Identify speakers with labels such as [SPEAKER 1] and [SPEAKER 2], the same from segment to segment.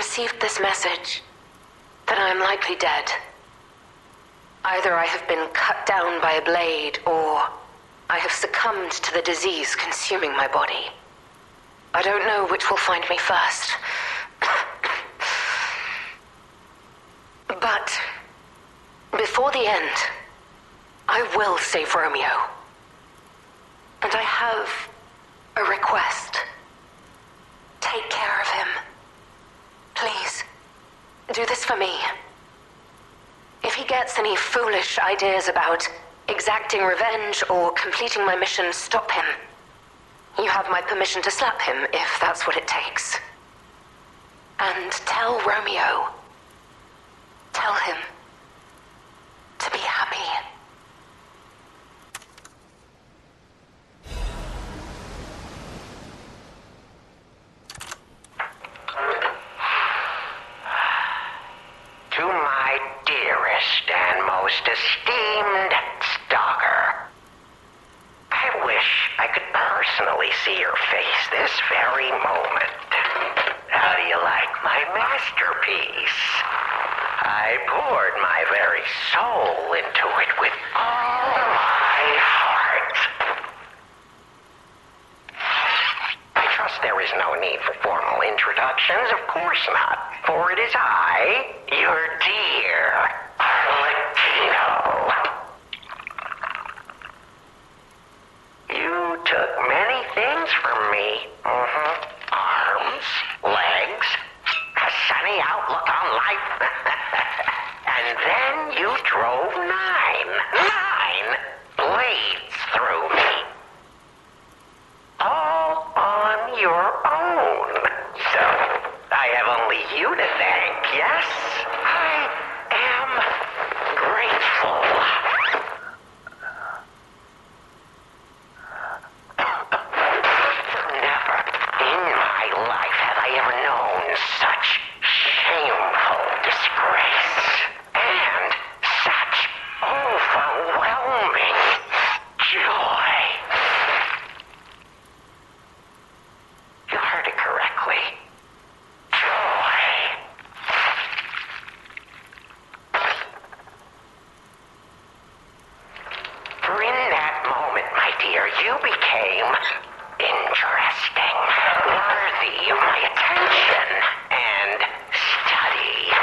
[SPEAKER 1] received this message, then I am likely dead. Either I have been cut down by a blade, or I have succumbed to the disease consuming my body. I don't know which will find me first. But before the end, I will save Romeo. And I have a request. Take care of him. Please, do this for me. If he gets any foolish ideas about exacting revenge or completing my mission, stop him. You have my permission to slap him if that's what it takes. And tell Romeo. Tell him to be happy.
[SPEAKER 2] To my dearest and most esteemed stalker, I wish I could personally see your face this very moment. How do you like my masterpiece? I poured my very soul into it with all my heart. I trust there is no need for formal introductions, of course not, for it is I, your dear Arlecchino. You took many things from me. Arms, legs, a sunny outlook on life. And then you drove nine blades through me. All on your own. So, I have only you to thank, yes? I am grateful. Never in my life have I ever known such shameful disgrace. And such overwhelming joy. You heard it correctly. Joy. For in that moment, my dear, you became interesting, worthy of my attention and study.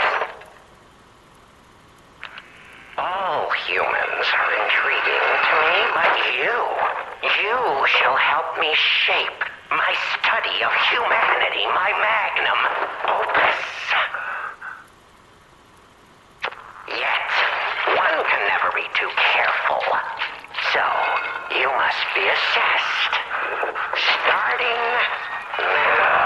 [SPEAKER 2] All humans are intriguing to me, but you shall help me shape my study of humanity, my magnum opus. Yet, one can never be too careful, so you must be assessed, starting now.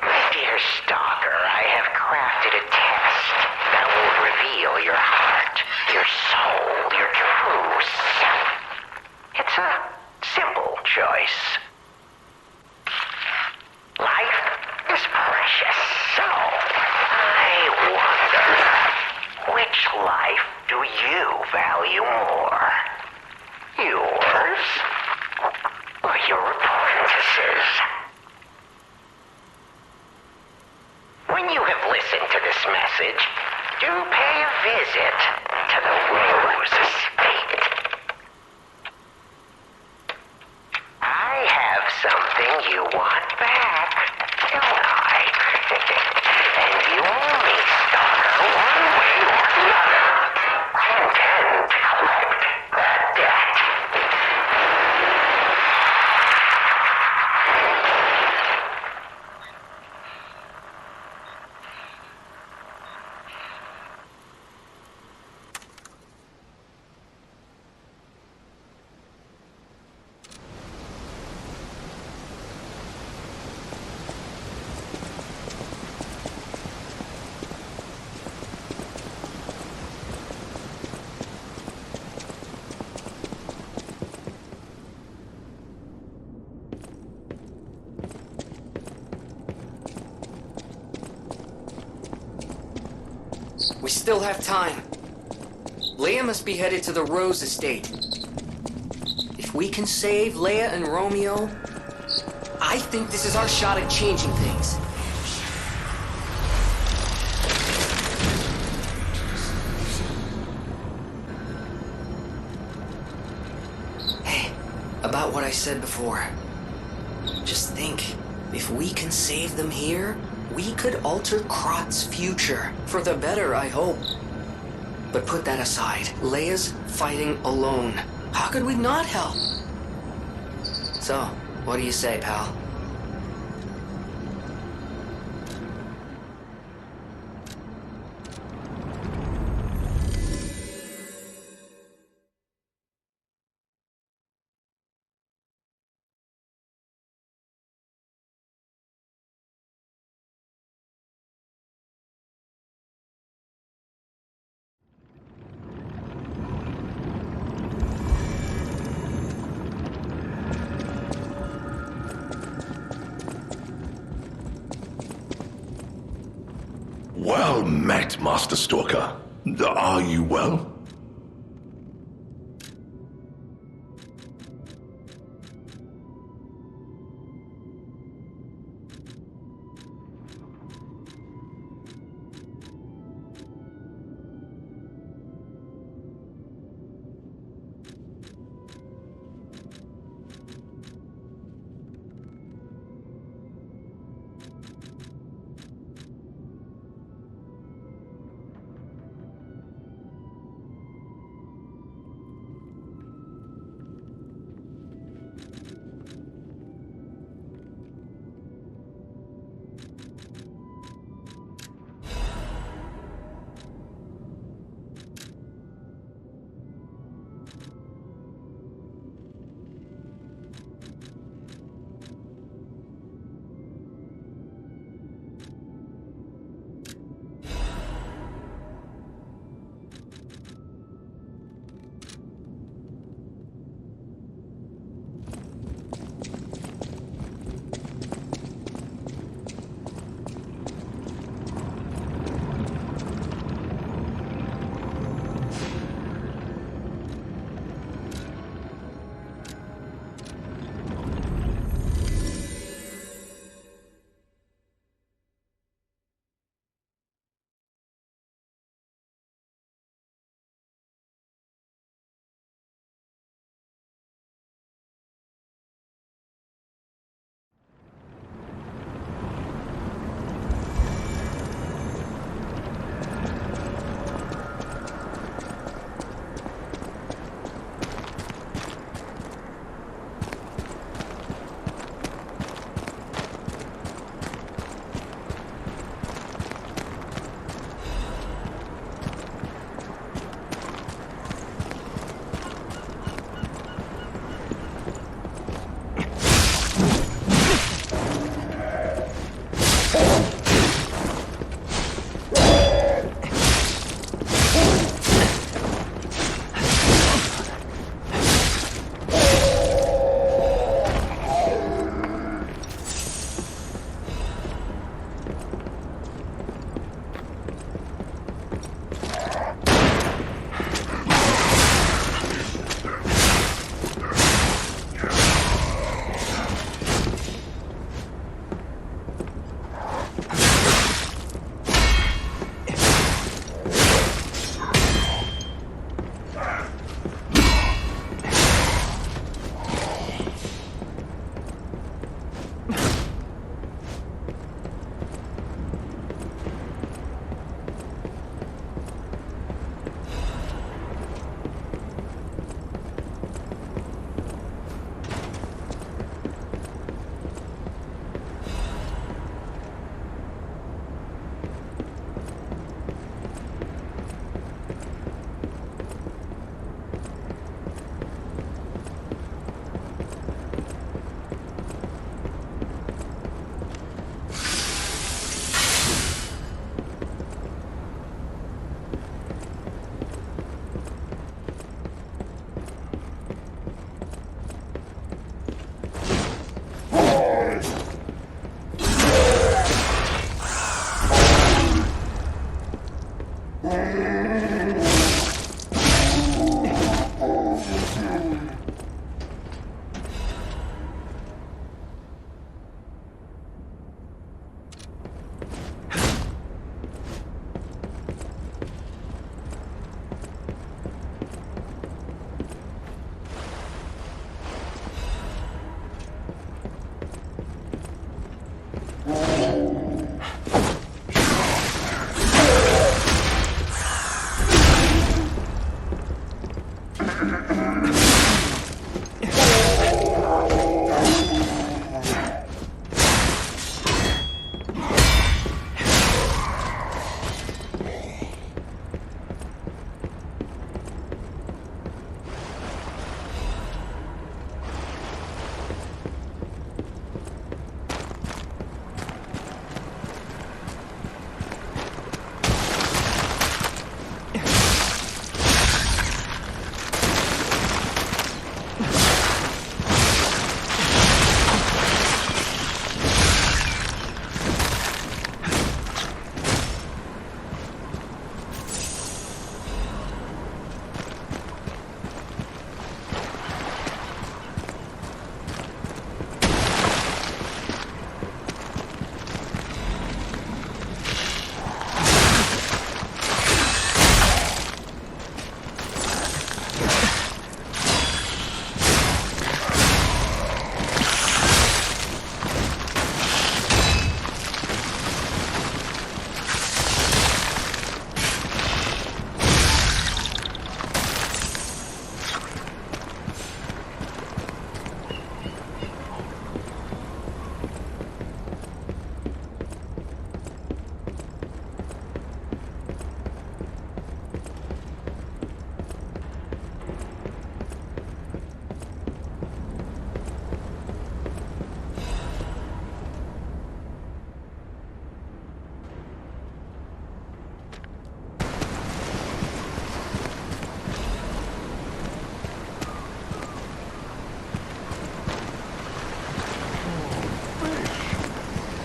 [SPEAKER 2] My dear stalker, I have crafted a test that will reveal your heart, your soul, your true self. It's a simple choice. Life is precious, so I wonder, which life do you value more? Yours or your apprentice's? When you have listened to this message, do pay a visit to the Rose Estate. I have something you want back, don't I? And you owe me, stalker, one way or another. I intend to collect that debt.
[SPEAKER 3] We still have time. Leia must be headed to the Rose Estate. If we can save Leia and Romeo, I think this is our shot at changing things. Hey, about what I said before. Just think, if we can save them here, we could alter Krot's future. For the better, I hope. But put that aside, Leia's fighting alone. How could we not help? So, what do you say, pal?
[SPEAKER 4] Well met, Master Stalker. Are you well?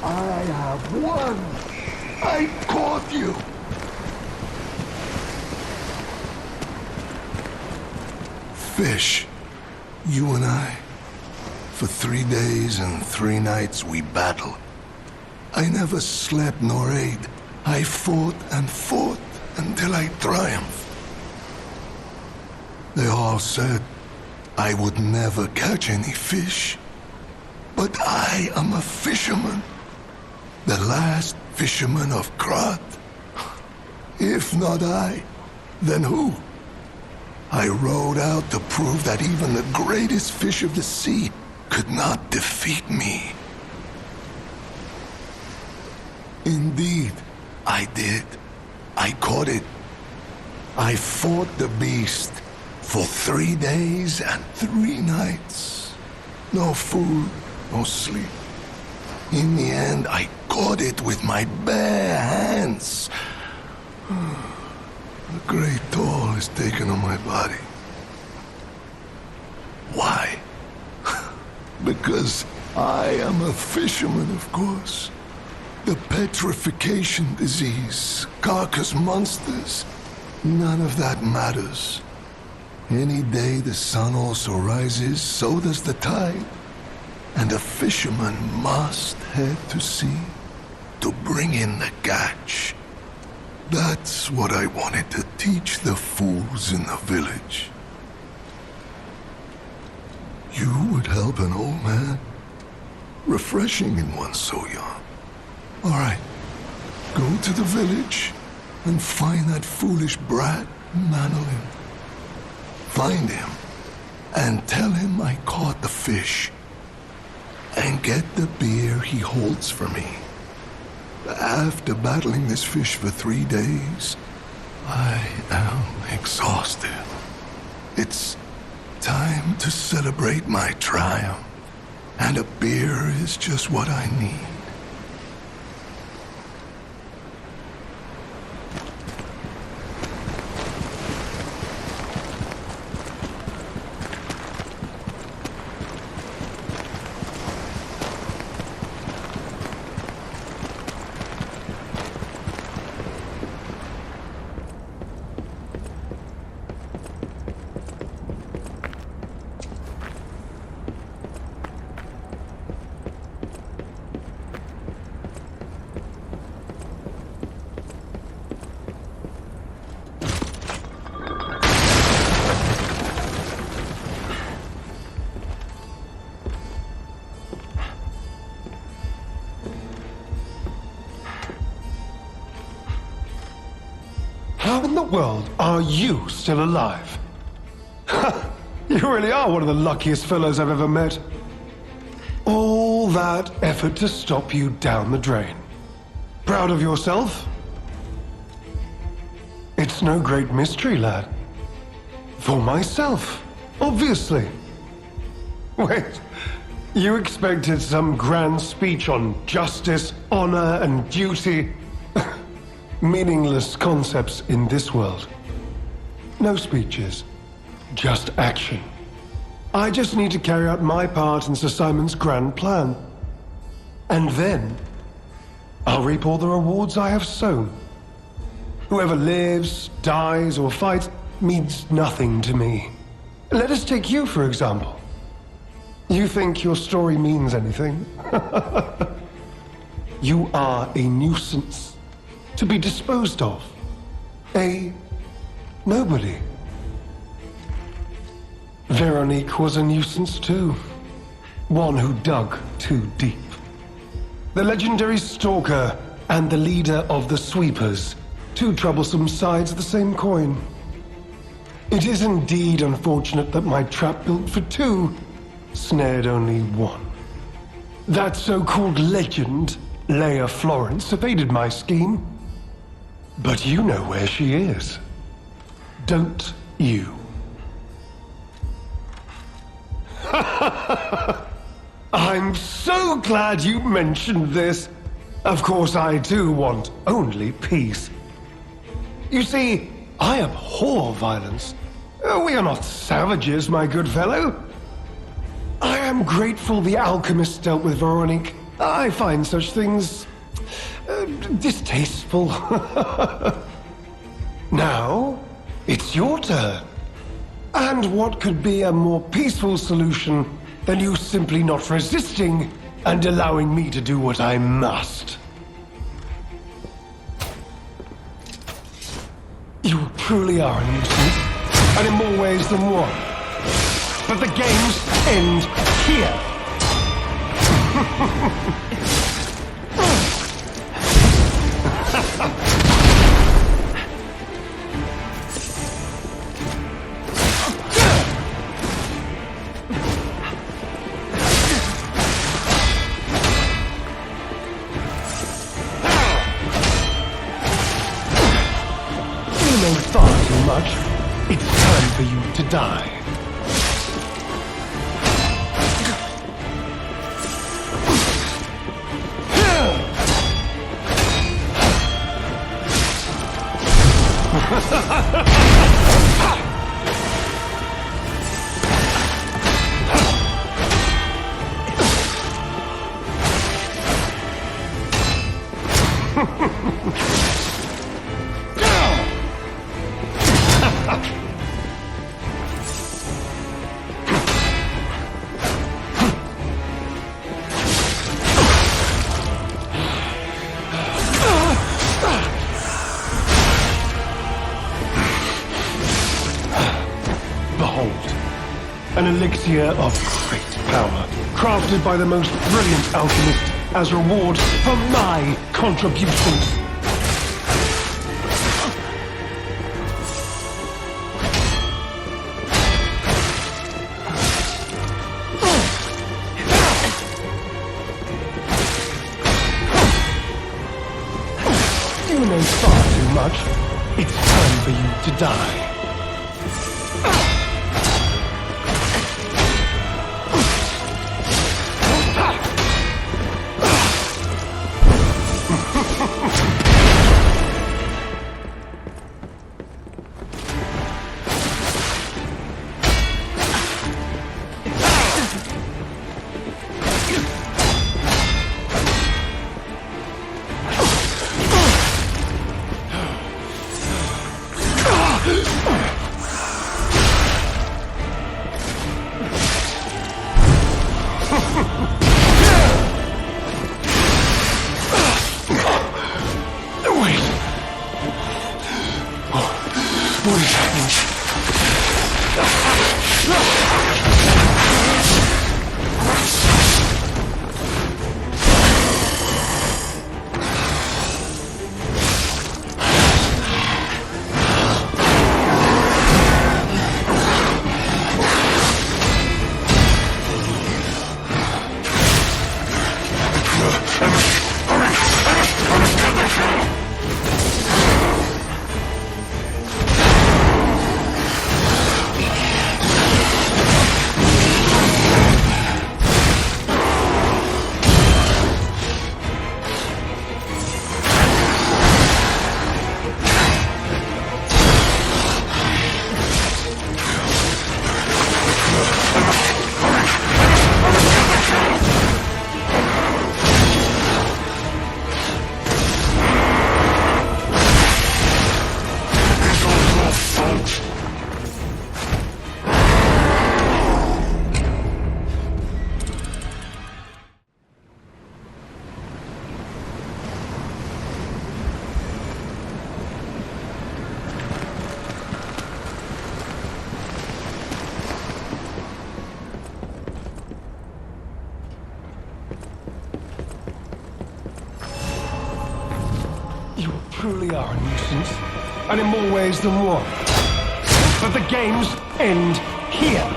[SPEAKER 4] I have won! I caught you! Fish, you and I. For 3 days and 3 nights we battled. I never slept nor ate. I fought and fought until I triumphed. They all said I would never catch any fish. But I am a fisherman. The last fisherman of Krat. If not I, then who? I rowed out to prove that even the greatest fish of the sea could not defeat me. Indeed, I did. I caught it. I fought the beast for 3 days and 3 nights. No food, no sleep. In the end, I caught it with my bare hands. A great toll is taken on my body. Why? Because I am a fisherman, of course. The petrification disease, carcass monsters, none of that matters. Any day the sun also rises, so does the tide. And a fisherman must head to sea to bring in the catch. That's what I wanted to teach the fools in the village. You would help an old man? Refreshing in one so young. All right, go to the village and find that foolish brat, Manolin. Find him and tell him I caught the fish. And get the beer he holds for me. After battling this fish for 3 days, I am exhausted. It's time to celebrate my triumph, and a beer is just what I need.
[SPEAKER 5] How in the world are you still alive? You really are one of the luckiest fellows I've ever met. All that effort to stop you down the drain. Proud of yourself? It's no great mystery, lad. For myself, obviously. Wait, you expected some grand speech on justice, honor, and duty? Meaningless concepts in this world. No speeches, just action. I just need to carry out my part in Sir Simon's grand plan. And then, I'll reap all the rewards I have sown. Whoever lives, dies, or fights means nothing to me. Let us take you, for example. You think your story means anything? You are a nuisance. To be disposed of. A nobody. Veronique was a nuisance too. One who dug too deep. The legendary stalker and the leader of the sweepers. Two troublesome sides of the same coin. It is indeed unfortunate that my trap built for two snared only one. That so-called legend, Leia Florence, evaded my scheme. But you know where she is. Don't you? I'm so glad you mentioned this. Of course, I too want only peace. You see, I abhor violence. We are not savages, my good fellow. I am grateful the alchemist dealt with Veronique. I find such things distasteful. Now, it's your turn. And what could be a more peaceful solution than you simply not resisting and allowing me to do what I must? You truly are a nuisance, and in more ways than one. But the games end here. You know far too much. It's time for you to die. An elixir of great power, crafted by the most brilliant alchemist as reward for my contributions. You know far too much. It's time for you to die. Truly are a nuisance, and in more ways than one. But the games end here.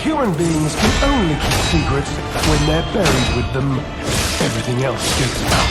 [SPEAKER 5] Human beings can only keep secrets when they're buried with them. Everything else gets out.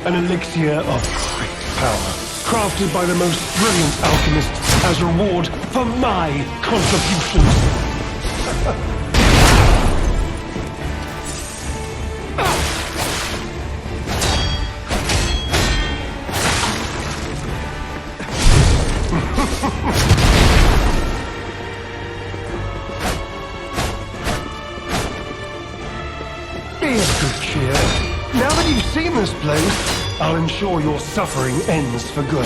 [SPEAKER 5] An elixir of great power, crafted by the most brilliant alchemists as reward for my contributions. Be of good cheer. Now that you've seen this place, I'll ensure your suffering ends for good.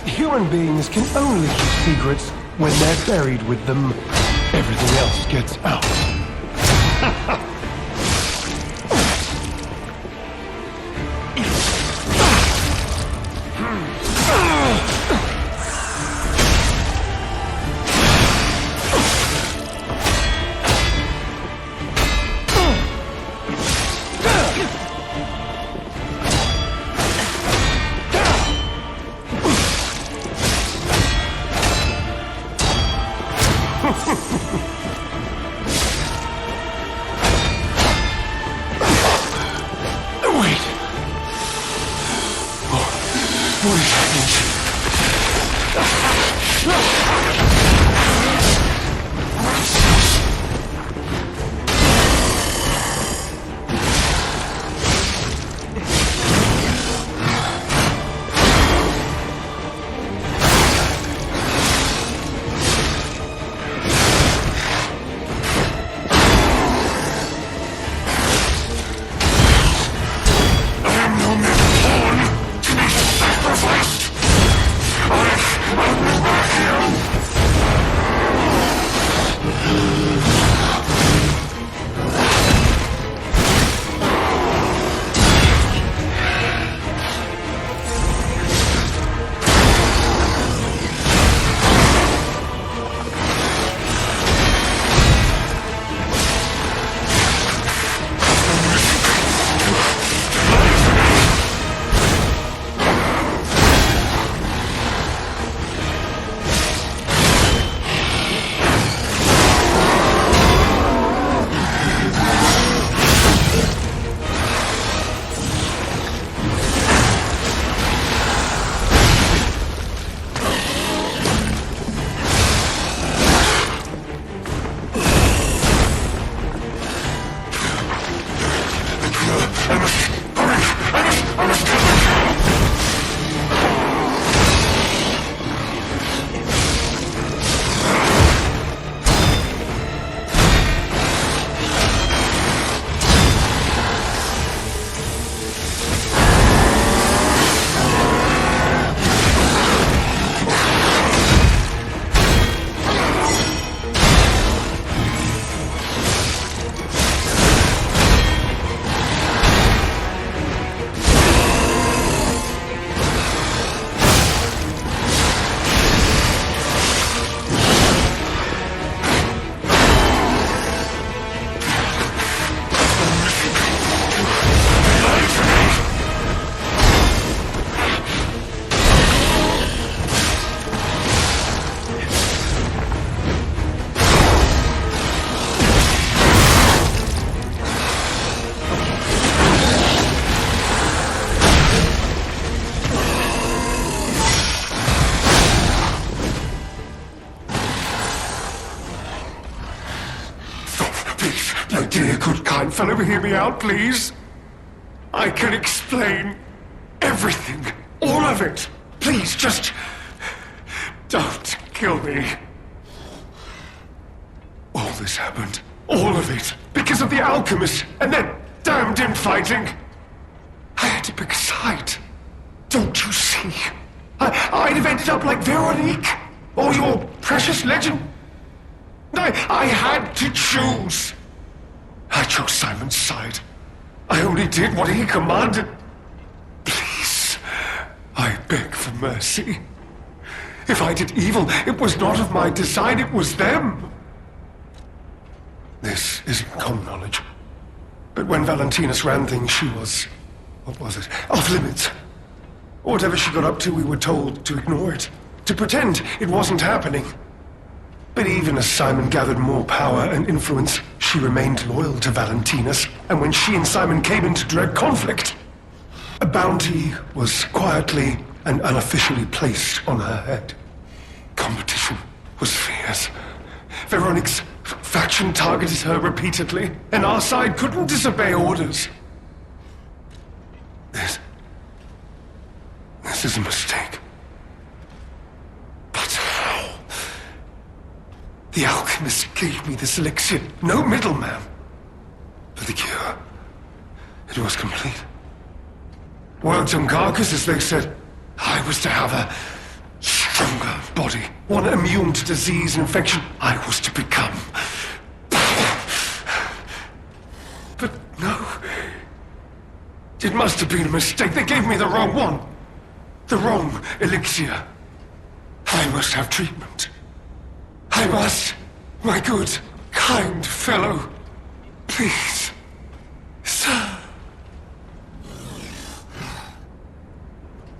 [SPEAKER 5] Human beings can only keep secrets when they're buried with them. Everything else gets out. Fellow, hear me out, please. I can explain everything. All of it. Please, just don't kill me. All this happened. All of it. Because of the alchemist and that damned infighting. I had to pick a side. Don't you see? I'd have ended up like Veronique or your precious legend. I had to choose. I chose Simon's side. I only did what he commanded. Please, I beg for mercy. If I did evil, it was not of my design, it was them. This isn't common knowledge. But when Valentinus ran things, she was... what was it? Off limits. Whatever she got up to, we were told to ignore it. To pretend it wasn't happening. But even as Simon gathered more power and influence, she remained loyal to Valentinus. And when she and Simon came into direct conflict, a bounty was quietly and unofficially placed on her head. Competition was fierce. Veronique's faction targeted her repeatedly, and our side couldn't disobey orders. This is a mistake. But how? The alchemist gave me this elixir, no middleman. For the cure, it was complete. Worked on carcass, as they said. I was to have a stronger body, one immune to disease and infection. I was to become. But no. It must have been a mistake. They gave me the wrong one. The wrong elixir. I must have treatment. I must. My good, kind fellow. Please. Sir.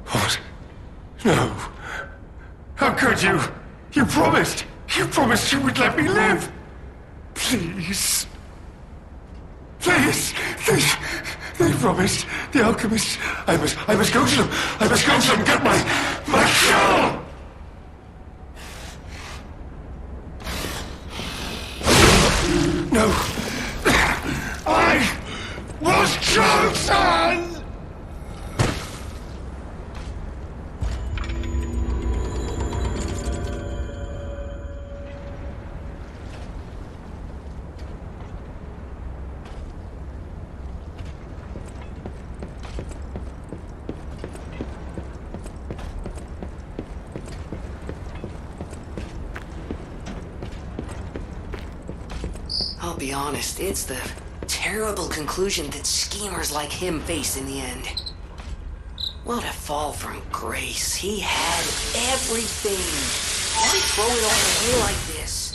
[SPEAKER 5] What? No. How could you? You promised. You promised you would let me live. Please. Please. They promised. The alchemists. I must go to them. I must go to them and get my cure. No. I was chosen!
[SPEAKER 3] I'll be honest, it's the terrible conclusion that schemers like him face in the end. What a fall from grace. He had everything. Why throw it all away like this?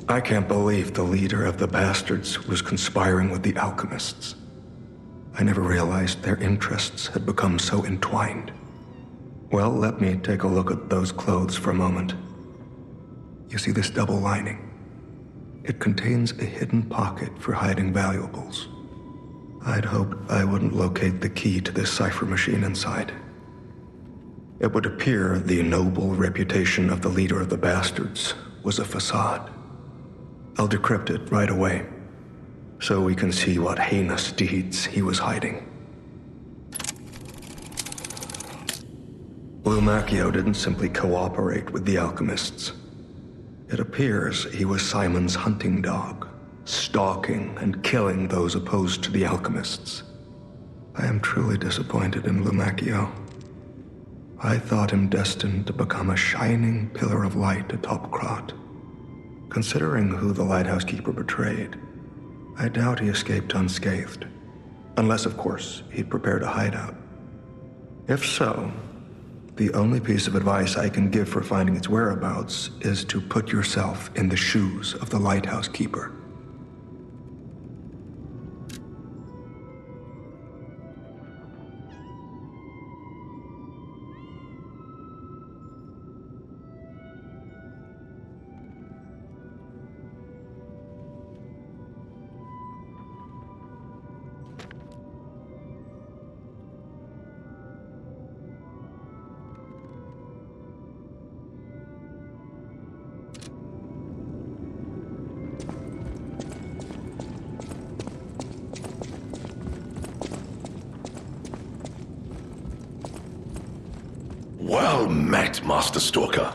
[SPEAKER 6] I can't believe the leader of the Bastards was conspiring with the alchemists. I never realized their interests had become so entwined. Well, let me take a look at those clothes for a moment. You see this double lining? It contains a hidden pocket for hiding valuables. I'd hoped I wouldn't locate the key to this cipher machine inside. It would appear the noble reputation of the leader of the Bastards was a facade. I'll decrypt it right away, so we can see what heinous deeds he was hiding. Lumacchio didn't simply cooperate with the alchemists. It appears he was Simon's hunting dog, stalking and killing those opposed to the alchemists. I am truly disappointed in Lumacchio. I thought him destined to become a shining pillar of light atop Krat. Considering who the lighthouse keeper betrayed, I doubt he escaped unscathed. Unless, of course, he'd prepared a hideout. If so, the only piece of advice I can give for finding its whereabouts is to put yourself in the shoes of the lighthouse keeper.
[SPEAKER 7] Well met, Master Stalker.